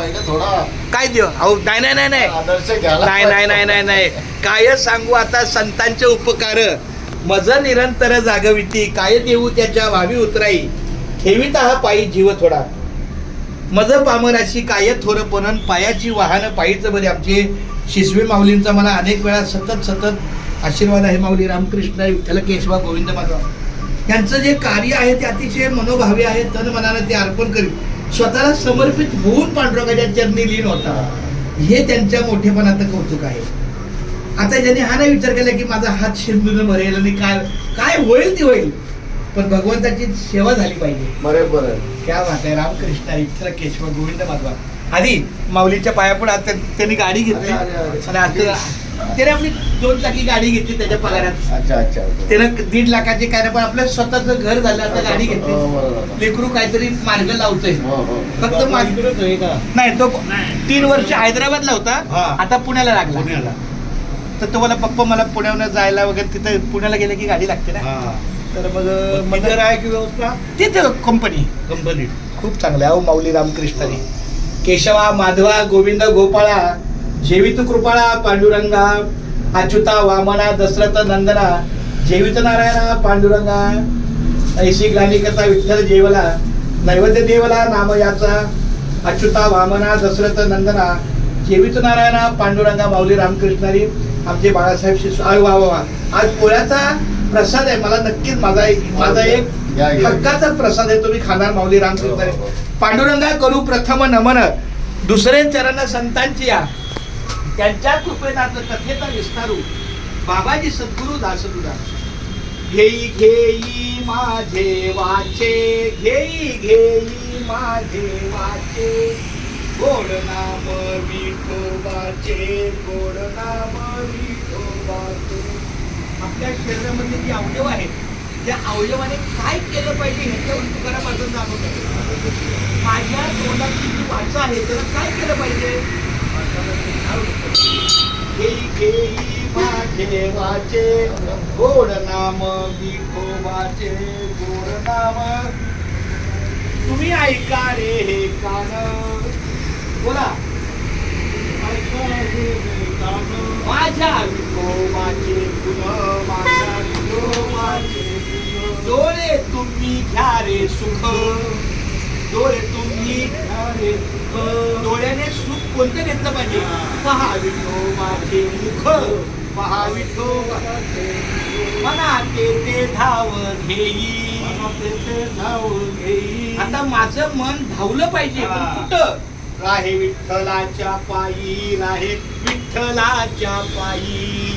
पाहिजे थोडा. काय देऊ? अहो नाही नाही नाही नाही आदर्श घ्यायला नाही नाही नाही नाही नाही काय सांगू आता संतांचे उपकार मज निरंतर जागविती काय देऊ त्याच्या भावी उतराई ठेवीत हा पायी जीव थोडा मज पामराशी काय थोर पणन पायाची वाहन पायीच बरे. आमचे शिसवी माऊलींचा मला अनेक वेळा सतत आशीर्वाद आहे. माऊली रामकृष्ण विठ्ठल केशवा गोविंद माधव यांचं जे कार्य आहे ते अतिशय मनोभावी आहे. तन मनानं ते अर्पण करीत स्वतःला समर्पित होऊन पांडुरंगाच्या चरणी लीन होता. हे त्यांच्या मोठेपणाचं कौतुक आहे. आता ज्यांनी हा नाही विचार केला की माझा हात शिरडून मरेल आणि काय काय होईल ते होईल, पण भगवंताची सेवा झाली पाहिजे. बरोबर क्या बात आहे. रामकृष्ण विठ्ठल केशव गोविंद माधवा. आधी माऊलीच्या पायापुढे आता त्यांनी गाडी घेतली आणि आता त्याने आपली 2 चाकी गाडी घेतली त्याच्या पगारात. अच्छा त्यानं 1.5 लाखाचे काय पण आपलं स्वतःच घर झालं. आता गाडी घेतली. लेकरू काहीतरी मार्ग लावतोय. फक्त नाही तो 3 वर्ष हैदराबादला होता, आता पुण्याला लागला. तर तो पप्पा मला पुण्याला जायला वगैरे तिथं पुण्याला गेलं की गाडी लागते ना. तर मग आहे की व्यवस्था तिथं कंपनी खूप चांगलं आहे. अहो माऊली रामकृष्णाने केशवा माधवा गोविंद गोपाळा जेवित कृपाळा पांडुरंगा अच्युता वामना दशरथ नंदना जेवित नारायणा पांडुरंगा ऐशी ग्लानी कथा विठ्ठल जेवला नैवेद्य देवला नाम याचा अच्युता वामना दशरथ नंदना जेवित नारायणा पांडुरंगा माऊली रामकृष्णारी आमचे बाळासाहेब शिशू. वा आज पोळ्याचा प्रसाद आहे. मला नक्कीच माझा एक हक्काचा प्रसाद आहे. तुम्ही खाणार माऊली रामकृष्णारी. पांडुरंगा करू प्रथम नमन दुसरे चरण संतांची या त्यांच्या कृपेनात कथेचा विस्तारू बाबाजी सद्गुरु दास तुझा घेई घेई माझे वाचे घेई घेई माझे वाचे गोड नाम विठोबाचे गोड नाम विठोबाचे. आपल्या शरीरामध्ये जे अवयव आहेत त्या अवयवाने काय केलं पाहिजे ह्याच्यावर तुकाराम असं सांगत. माझ्या तोंडाची जी वाचा आहे त्याला काय केलं पाहिजे. घेई घेई माझे वाचे गोड नाम विठोबाचे गोड नाम. तुम्ही ऐका रे हे कान बोला माझ्या विठोबाचे गुण माझ्या विठोबाचे डोळे तुम्ही घ्या रे सुख डोळे तुम्ही घ्या रे सुख. डोळ्याने सुख कोणतं घेतलं पाहिजे. पहा विठोबाचे मुख पहा विठोबाचे मना ते धाव घेई धाव घेई. आता माझं मन धावलं पाहिजे पण कुठं. राहे विठ्ठलाच्या पायी राहे विठ्ठलाच्या पायी.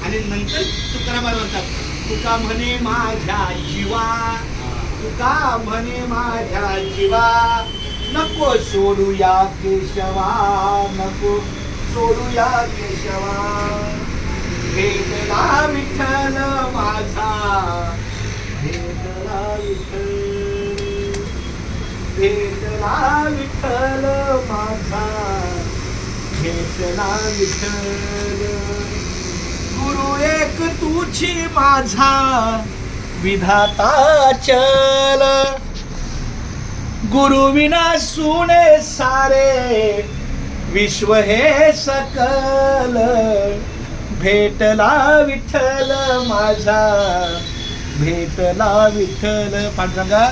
आणि नंतर तुकाराम म्हणतात तुका म्हणे माझ्या जीवा तुका म्हणे माझ्या जीवा नको सोडूया केशवा नको सोडूया केशवा. भेटला विठ्ठल माझा भेटला विठ्ठल भेटला विठ्ठल माझा भेटला विठ्ठल. गुरु एक तुझी माझा विधाता चल गुरु विना सुने सारे विश्व हे सकल. भेटला विठ्ठल माझा भेटला विठ्ठल. पांडुरंगा